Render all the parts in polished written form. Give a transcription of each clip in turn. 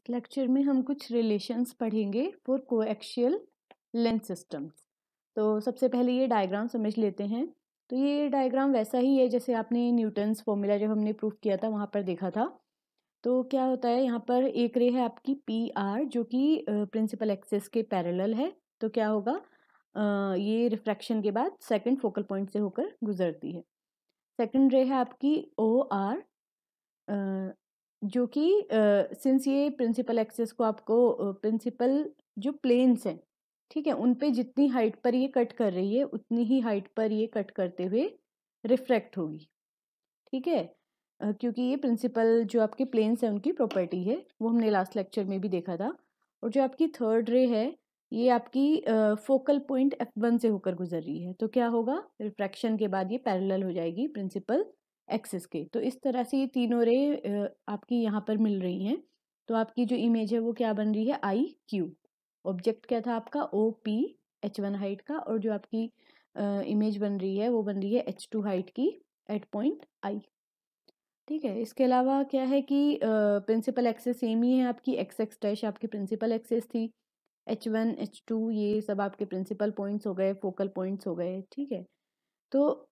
Lecture में हम कुछ रिलेशंस पढ़ेंगे फॉर कोएक्सियल लेंथ सिस्टम्स। तो सबसे पहले ये डायग्राम समझ लेते हैं। तो ये डायग्राम वैसा ही है जैसे आपने न्यूटन्स फॉर्मूला जब हमने प्रूफ किया था वहाँ पर देखा था। तो क्या होता है, यहाँ पर एक रे है आपकी पी आर जो कि प्रिंसिपल एक्सिस के पैरेलल है। तो क्या होगा, ये रिफ्रैक्शन के बाद सेकंड फोकल पॉइंट से होकर गुजरती है। सेकंड रे है आपकी ओ आर जो कि सिंस ये प्रिंसिपल एक्सिस को आपको प्रिंसिपल जो प्लेन्स हैं, ठीक है, उन पे जितनी हाइट पर ये कट कर रही है उतनी ही हाइट पर ये कट करते हुए रिफ्रैक्ट होगी। ठीक है, क्योंकि ये प्रिंसिपल जो आपके प्लेन्स हैं उनकी प्रॉपर्टी है, वो हमने लास्ट लेक्चर में भी देखा था। और जो आपकी थर्ड रे है ये आपकी फोकल पॉइंट F1 से होकर गुजर रही है। तो क्या होगा, रिफ्रैक्शन के बाद ये पैरेलल हो जाएगी प्रिंसिपल एक्सिस के। तो इस तरह से ये तीनों रे आपकी यहाँ पर मिल रही हैं। तो आपकी जो इमेज है वो क्या बन रही है, आई क्यू। ऑब्जेक्ट क्या था आपका, ओ पी H1 हाइट का, और जो आपकी इमेज बन रही है वो बन रही है H2 हाइट की एट पॉइंट आई। ठीक है, इसके अलावा क्या है कि प्रिंसिपल एक्सिस सेम ही है आपकी, एक्स एक्स डैश आपकी प्रिंसिपल एक्सिस थी, H1 H2 ये सब आपके प्रिंसिपल पॉइंट्स हो गए, फोकल पॉइंट्स हो गए। ठीक है, तो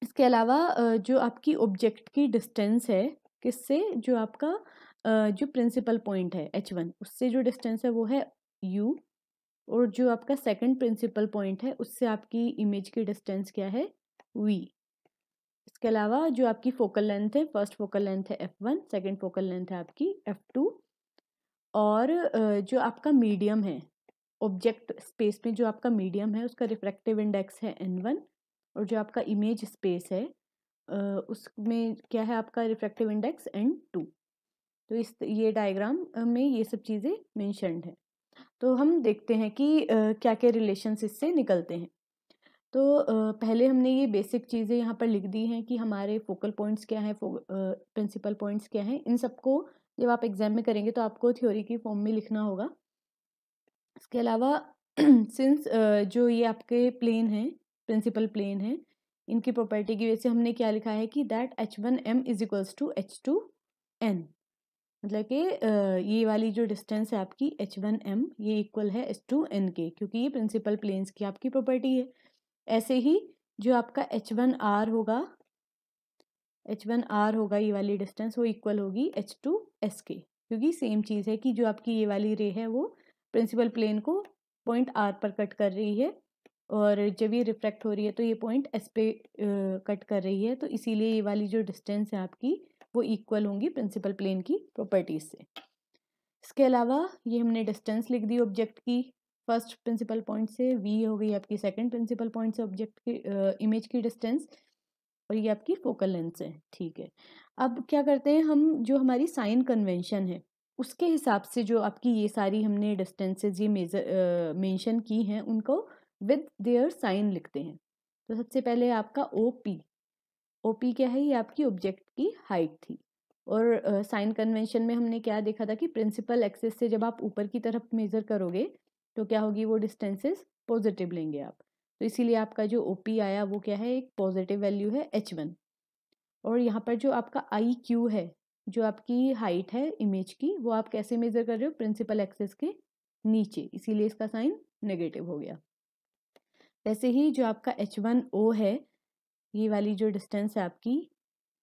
इसके अलावा जो आपकी ऑब्जेक्ट की डिस्टेंस है किससे, जो आपका जो प्रिंसिपल पॉइंट है H1 उससे जो डिस्टेंस है वो है U, और जो आपका सेकंड प्रिंसिपल पॉइंट है उससे आपकी इमेज की डिस्टेंस क्या है, V। इसके अलावा जो आपकी फोकल लेंथ है, फर्स्ट फोकल लेंथ है F1, सेकंड फोकल लेंथ है आपकी F2, और जो आपका मीडियम है ऑब्जेक्ट स्पेस में, जो आपका मीडियम है उसका रिफ्रैक्टिव इंडेक्स है N1, और जो आपका इमेज स्पेस है उसमें क्या है आपका रिफ्रैक्टिव इंडेक्स N2। तो इस ये डायग्राम में ये सब चीज़ें मेंशन्ड है। तो हम देखते हैं कि क्या क्या रिलेशंस इससे निकलते हैं। तो पहले हमने ये बेसिक चीज़ें यहाँ पर लिख दी हैं कि हमारे फोकल पॉइंट्स क्या हैं, प्रिंसिपल पॉइंट्स क्या हैं। इन सबको जब आप एग्जाम में करेंगे तो आपको थ्योरी की फॉर्म में लिखना होगा। इसके अलावा सिंस जो ये आपके प्लेन हैं, प्रिंसिपल प्लेन हैं, इनकी प्रॉपर्टी की वजह से हमने क्या लिखा है कि that H1m is equals to H2n। मतलब कि ये वाली जो डिस्टेंस है आपकी H1m ये इक्वल है H2n के, क्योंकि ये प्रिंसिपल प्लेन्स की आपकी प्रॉपर्टी है। ऐसे ही जो आपका H1r होगा, H1r होगा ये वाली डिस्टेंस, वो इक्वल होगी H2s के, क्योंकि सेम चीज़ है कि जो आपकी ये वाली रे है वो प्रिंसिपल प्लेन को पॉइंट R पर कट कर रही है, और जब ये रिफ्रैक्ट हो रही है तो ये पॉइंट S पे कट कर रही है। तो इसीलिए ये वाली जो डिस्टेंस है आपकी वो इक्वल होंगी प्रिंसिपल प्लेन की प्रॉपर्टीज से। इसके अलावा ये हमने डिस्टेंस लिख दी ऑब्जेक्ट की, फर्स्ट प्रिंसिपल पॉइंट से, V हो गई आपकी सेकंड प्रिंसिपल पॉइंट से ऑब्जेक्ट की इमेज की डिस्टेंस, और ये आपकी फोकल लेंथ है। ठीक है, अब क्या करते हैं हम, जो हमारी साइन कन्वेंशन है उसके हिसाब से जो आपकी ये सारी हमने डिस्टेंसेस ये मेंशन की हैं उनको विद देयर साइन लिखते हैं। तो सबसे पहले आपका OP क्या है, ये आपकी ऑब्जेक्ट की हाइट थी, और साइन कन्वेंशन में हमने क्या देखा था कि प्रिंसिपल एक्सिस से जब आप ऊपर की तरफ मेजर करोगे तो क्या होगी, वो डिस्टेंसेस पॉजिटिव लेंगे आप। तो इसीलिए आपका जो OP आया वो क्या है, एक पॉजिटिव वैल्यू है H1। और यहाँ पर जो आपका IQ है, जो आपकी हाइट है इमेज की, वो आप कैसे मेजर कर रहे हो, प्रिंसिपल एक्सिस के नीचे, इसीलिए इसका साइन नेगेटिव हो गया। वैसे ही जो आपका H1O है, ये वाली जो डिस्टेंस है आपकी,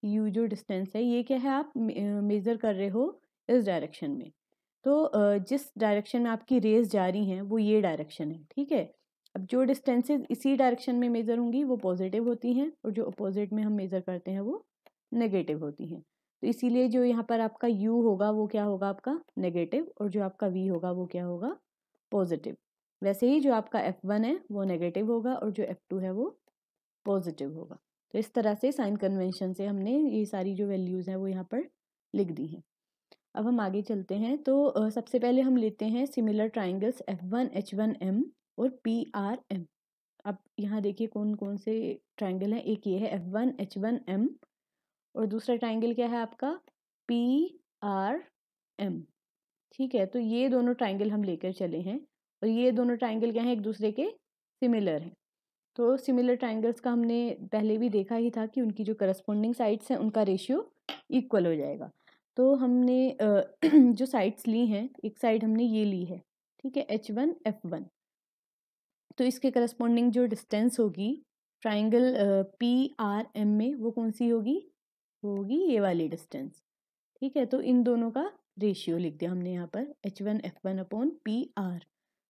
U जो डिस्टेंस है, ये क्या है, आप मेजर कर रहे हो इस डायरेक्शन में। तो जिस डायरेक्शन में आपकी रेज जा रही हैं वो ये डायरेक्शन है। ठीक है, अब जो डिस्टेंसेस इसी डायरेक्शन में मेजर होंगी वो पॉजिटिव होती हैं, और जो अपोजिट में हम मेजर करते हैं वो नेगेटिव होती हैं। तो इसीलिए जो यहाँ पर आपका U होगा वो क्या होगा आपका नेगेटिव, और जो आपका V होगा वो क्या होगा, पॉजिटिव। वैसे ही जो आपका F1 है वो नेगेटिव होगा, और जो F2 है वो पॉजिटिव होगा। तो इस तरह से साइन कन्वेंशन से हमने ये सारी जो वैल्यूज़ हैं वो यहाँ पर लिख दी हैं। अब हम आगे चलते हैं। तो सबसे पहले हम लेते हैं सिमिलर ट्राइंगल्स F1 H1M और PRM। अब यहाँ देखिए कौन कौन से ट्राइंगल हैं। एक ये है F1 H1M, और दूसरा ट्राइंगल क्या है आपका PRM। ठीक है, तो ये दोनों ट्राइंगल हम लेकर चले हैं, और ये दोनों ट्राइंगल क्या हैं, एक दूसरे के सिमिलर हैं। तो सिमिलर ट्राइंगल्स का हमने पहले भी देखा ही था कि उनकी जो करस्पॉन्डिंग साइड्स हैं उनका रेशियो इक्वल हो जाएगा। तो हमने जो साइड्स ली हैं, एक साइड हमने ये ली है, ठीक है, H1 F1। तो इसके करस्पॉन्डिंग जो डिस्टेंस होगी ट्राइंगल PRM में, वो कौन सी होगी? वो होगी ये वाली डिस्टेंस, ठीक है। तो इन दोनों का रेशियो लिख दिया हमने यहाँ पर H1 F1 अपॉन PR।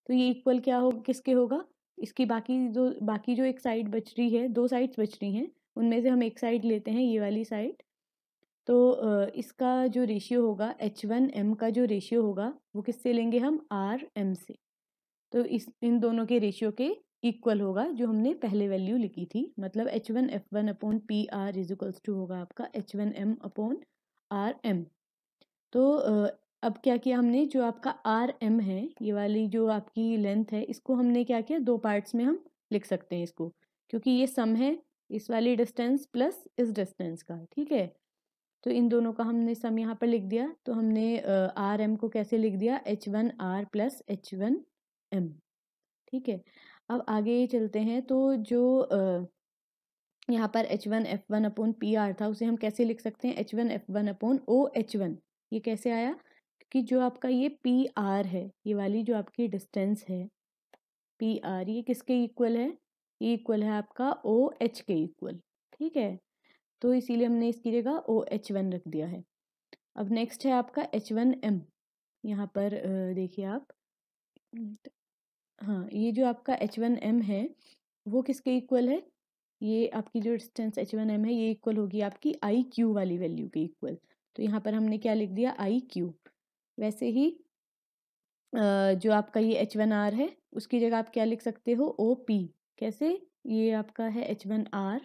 तो ये इक्वल क्या हो, किसके होगा? इसकी बाकी जो एक साइड बच रही है, दो साइड्स बच रही हैं, उनमें से हम एक साइड लेते हैं, ये वाली साइड। तो इसका जो रेशियो होगा H1M का जो रेशियो होगा वो किससे लेंगे हम? RM से। तो इन दोनों के रेशियो के इक्वल होगा जो हमने पहले वैल्यू लिखी थी, मतलब H1 F1 upon PR is equals to होगा आपका H1M अपॉन RM। तो अब क्या किया हमने, जो आपका RM है, ये वाली जो आपकी लेंथ है, इसको हमने क्या किया, दो पार्ट्स में हम लिख सकते हैं इसको, क्योंकि ये सम है इस वाली डिस्टेंस प्लस इस डिस्टेंस का, ठीक है। तो इन दोनों का हमने सम यहाँ पर लिख दिया। तो हमने RM को कैसे लिख दिया? H1R प्लस H1M, ठीक है। अब आगे चलते हैं। तो जो यहाँ पर H1 F1 अपॉन PR था, उसे हम कैसे लिख सकते हैं? H1 F1 upon OH1। ये कैसे आया? क्योंकि जो आपका ये PR है, ये वाली जो आपकी डिस्टेंस है PR, ये किसके इक्वल है? ये इक्वल है आपका OH के इक्वल, ठीक है। तो इसीलिए हमने इसकी जगह OH1 रख दिया है। अब नेक्स्ट है आपका H1M। यहाँ पर देखिए आप, हाँ, ये जो आपका H1M है वो किसके इक्वल है? ये आपकी जो डिस्टेंस H1M है, ये इक्वल होगी आपकी IQ वाली वैल्यू के इक्वल। तो यहाँ पर हमने क्या लिख दिया? IQ। वैसे ही जो आपका ये H1R है, उसकी जगह आप क्या लिख सकते हो? OP। कैसे? ये आपका है H1R,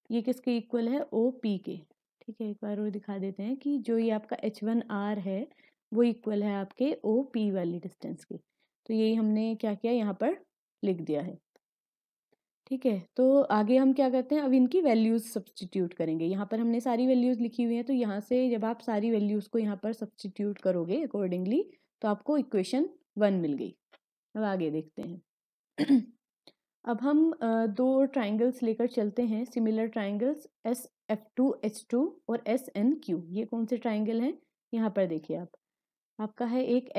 ये किसके इक्वल है? OP के, ठीक है। एक बार और दिखा देते हैं कि जो ये आपका H1R है वो इक्वल है आपके OP वाली डिस्टेंस के। तो यही हमने क्या किया, यहाँ पर लिख दिया है, ठीक है। तो आगे हम क्या करते हैं, अब इनकी वैल्यूज़ सब्सटीट्यूट करेंगे। यहाँ पर हमने सारी वैल्यूज़ लिखी हुई हैं, तो यहाँ से जब आप सारी वैल्यूज़ को यहाँ पर सब्सटीट्यूट करोगे अकॉर्डिंगली, तो आपको इक्वेशन 1 मिल गई। अब आगे देखते हैं। अब हम दो ट्राइंगल्स लेकर चलते हैं, सिमिलर ट्राइंगल्स SF2 H2 और SNQ। ये कौन से ट्राइंगल हैं? यहाँ पर देखिए आप, आपका है एक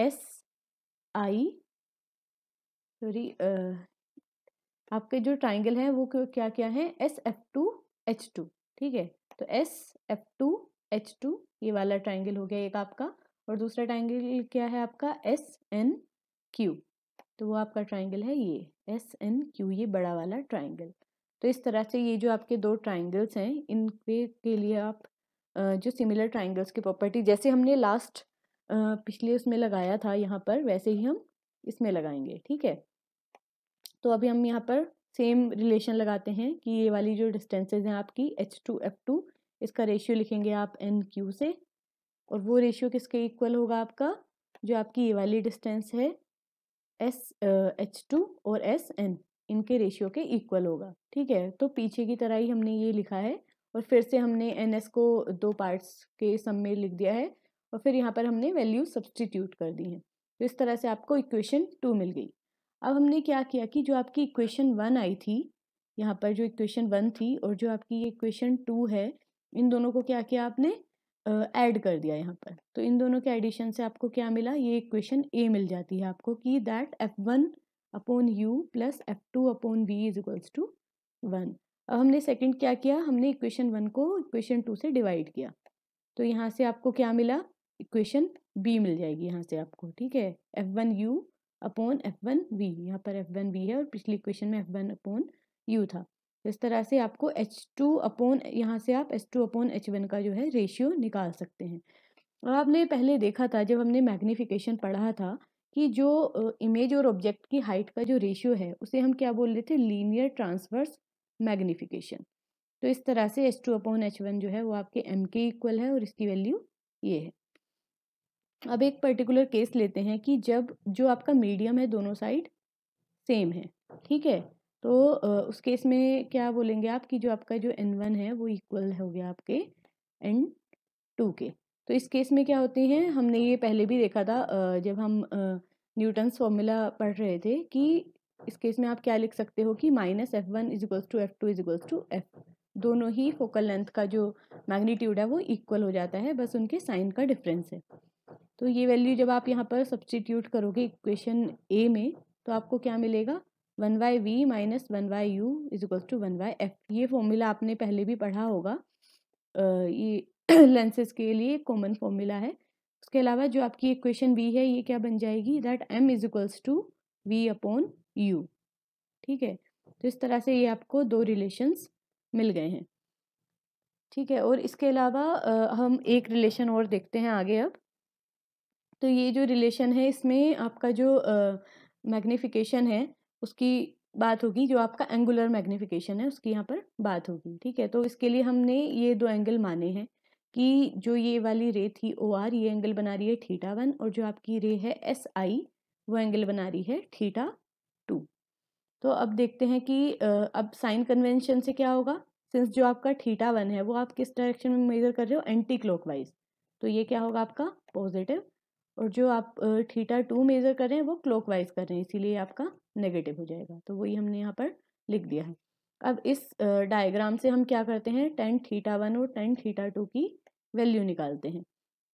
आपके जो ट्राइंगल हैं वो क्या क्या हैं? SF2 H2, ठीक है। तो SF2 H2 ये वाला ट्राइंगल हो गया एक आपका, और दूसरा ट्राइंगल क्या है आपका? SNQ। तो वो आपका ट्राइंगल है ये SNQ, ये बड़ा वाला ट्राइंगल। तो इस तरह से ये जो आपके दो ट्राइंगल्स हैं, इनके के लिए आप जो सिमिलर ट्राइंगल्स की प्रॉपर्टी जैसे हमने लास्ट पिछले उसमें लगाया था यहाँ पर, वैसे ही हम इसमें लगाएंगे, ठीक है। तो अभी हम यहाँ पर सेम रिलेशन लगाते हैं कि ये वाली जो डिस्टेंसेज हैं आपकी H2 F2, इसका रेशियो लिखेंगे आप NQ से, और वो रेशियो किसके इक्वल होगा आपका? जो आपकी ये वाली डिस्टेंस है H2 और SN, इनके रेशियो के इक्वल होगा, ठीक है। तो पीछे की तरह ही हमने ये लिखा है, और फिर से हमने NS को दो पार्ट्स के सम में लिख दिया है, और फिर यहाँ पर हमने वैल्यू सब्सटीट्यूट कर दी हैं। तो इस तरह से आपको इक्वेशन 2 मिल गई। अब हमने क्या किया कि जो आपकी इक्वेशन 1 आई थी, यहाँ पर जो इक्वेशन 1 थी और जो आपकी ये इक्वेशन 2 है, इन दोनों को क्या किया आपने? ऐड कर दिया यहाँ पर। तो इन दोनों के एडिशन से आपको क्या मिला? ये इक्वेशन A मिल जाती है आपको कि that F1 upon U plus F2 upon V is equals to 1। अब हमने सेकंड क्या किया? हमने इक्वेशन 1 को इक्वेशन 2 से डिवाइड किया। तो यहाँ से आपको क्या मिला? इक्वेशन B मिल जाएगी यहाँ से आपको, ठीक है। F1U अपॉन F1V, यहाँ पर F1V है और पिछली इक्वेशन में F1 अपॉन U था। इस तरह से आपको H2 अपॉन, यहाँ से आप H2 अपॉन H1 का जो है रेशियो निकाल सकते हैं। और आपने पहले देखा था जब हमने मैग्नीफिकेशन पढ़ा था कि जो इमेज और ऑब्जेक्ट की हाइट का जो रेशियो है उसे हम क्या बोल रहे थे? Linear transverse magnification. तो इस तरह से H2 अपॉन H1 जो है वो आपके M के इक्वल है, और इसकी वैल्यू ये है। अब एक पर्टिकुलर केस लेते हैं कि जब जो आपका मीडियम है दोनों साइड सेम है, ठीक है। तो उस केस में क्या बोलेंगे आप कि जो आपका जो N1 है वो इक्वल हो गया आपके N2 के। तो इस केस में क्या होते हैं, हमने ये पहले भी देखा था जब हम न्यूटन्स फॉर्मूला पढ़ रहे थे कि इस केस में आप क्या लिख सकते हो कि -F1 is equals to F2 is equals to F। दोनों ही फोकल लेंथ का जो मैग्नीट्यूड है वो इक्वल हो जाता है, बस उनके साइन का डिफरेंस है। तो ये वैल्यू जब आप यहाँ पर सब्स्टिट्यूट करोगे इक्वेशन ए में, तो आपको क्या मिलेगा, 1/v minus 1/u is equals to 1/f। ये फॉर्मूला आपने पहले भी पढ़ा होगा, ये लेंसेज के लिए कॉमन फॉर्मूला है। उसके अलावा जो आपकी इक्वेशन बी है ये क्या बन जाएगी, that m is equals to v upon u। ठीक है, तो इस तरह से ये आपको दो रिलेशंस मिल गए हैं। ठीक है, और इसके अलावा हम एक रिलेशन और देखते हैं आगे अब। तो ये जो रिलेशन है इसमें आपका जो मैग्नीफिकेशन है उसकी बात होगी, जो आपका एंगुलर मैग्नीफिकेशन है उसकी यहाँ पर बात होगी। ठीक है, तो इसके लिए हमने ये दो एंगल माने हैं कि जो ये वाली रे थी ओ आर, ये एंगल बना रही है θ1, और जो आपकी रे है एस आई वो एंगल बना रही है θ2। तो अब देखते हैं कि अब साइन कन्वेंशन से क्या होगा, सिंस जो आपका θ1 है वो आप किस डायरेक्शन में मेजर कर रहे हो, एंटी क्लॉकवाइज, तो ये क्या होगा आपका पॉजिटिव, और जो आप θ2 मेजर कर रहे हैं वो क्लॉकवाइज कर रहे हैं, इसीलिए आपका नेगेटिव हो जाएगा। तो वही हमने यहाँ पर लिख दिया है। अब इस डायग्राम से हम क्या करते हैं, tan θ1 और tan θ2 की वैल्यू निकालते हैं।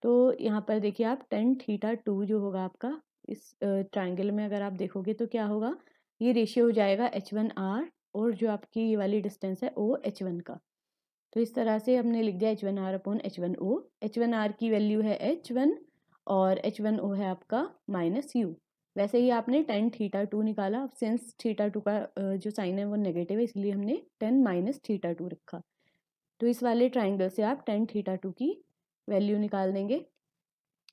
तो यहाँ पर देखिए आप tan θ2 जो होगा आपका इस ट्राइंगल में अगर आप देखोगे तो क्या होगा, ये रेशियो हो जाएगा h1r, और जो आपकी ये वाली डिस्टेंस है ओ h1 का। तो इस तरह से हमने लिख दिया h1r अपॉन h1o। h1r की वैल्यू है h1 और h1o है आपका -u। वैसे ही आपने tan θ2 निकाला, सिंस θ2 का जो साइन है वो नेगेटिव है इसलिए हमने tan -θ2 रखा। तो इस वाले ट्राइंगल से आप tan θ2 की वैल्यू निकाल देंगे।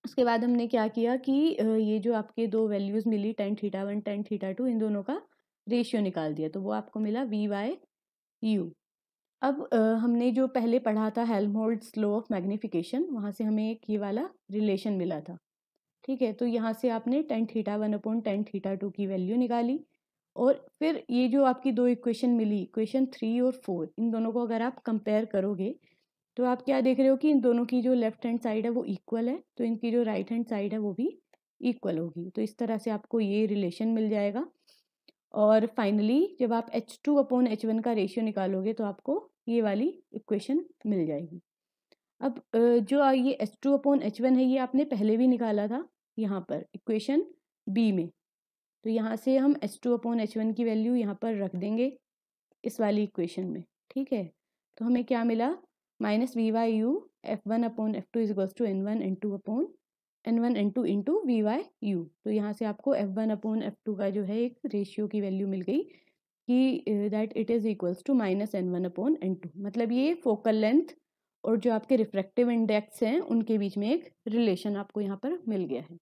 उसके बाद हमने क्या किया कि ये जो आपके दो वैल्यूज़ मिली tan θ1 tan θ2, इन दोनों का रेशियो निकाल दिया, तो वो आपको मिला v/u। अब हमने जो पहले पढ़ा था हेल्महोल्ट्ज़ लॉ ऑफ मैग्नीफिकेशन, वहाँ से हमें एक ये वाला रिलेशन मिला था। ठीक है, तो यहाँ से आपने tan θ1 अपॉन tan θ2 की वैल्यू निकाली, और फिर ये जो आपकी दो इक्वेशन मिली, इक्वेशन 3 और 4, इन दोनों को अगर आप कंपेयर करोगे तो आप क्या देख रहे हो कि इन दोनों की जो लेफ्ट हैंड साइड है वो इक्वल है, तो इनकी जो राइट हैंड साइड है वो भी इक्वल होगी। तो इस तरह से आपको ये रिलेशन मिल जाएगा। और फाइनली जब आप h2 अपॉन h1 का रेशियो निकालोगे तो आपको ये वाली इक्वेशन मिल जाएगी। अब जो ये h2 अपॉन h1 है ये आपने पहले भी निकाला था यहाँ पर इक्वेशन बी में, तो यहाँ से हम h2 अपॉन h1 की वैल्यू यहाँ पर रख देंगे इस वाली इक्वेशन में। ठीक है, तो हमें क्या मिला, -v/u f1 upon f2 is equals to n1 n2 upon n1 n2 into v/u। तो यहाँ से आपको f1 अपॉन f2 का जो है एक रेशियो की वैल्यू मिल गई कि that it is equals to -n1 upon n2। मतलब ये फोकल लेंथ और जो आपके रिफ्रैक्टिव इंडेक्स हैं उनके बीच में एक रिलेशन आपको यहाँ पर मिल गया है।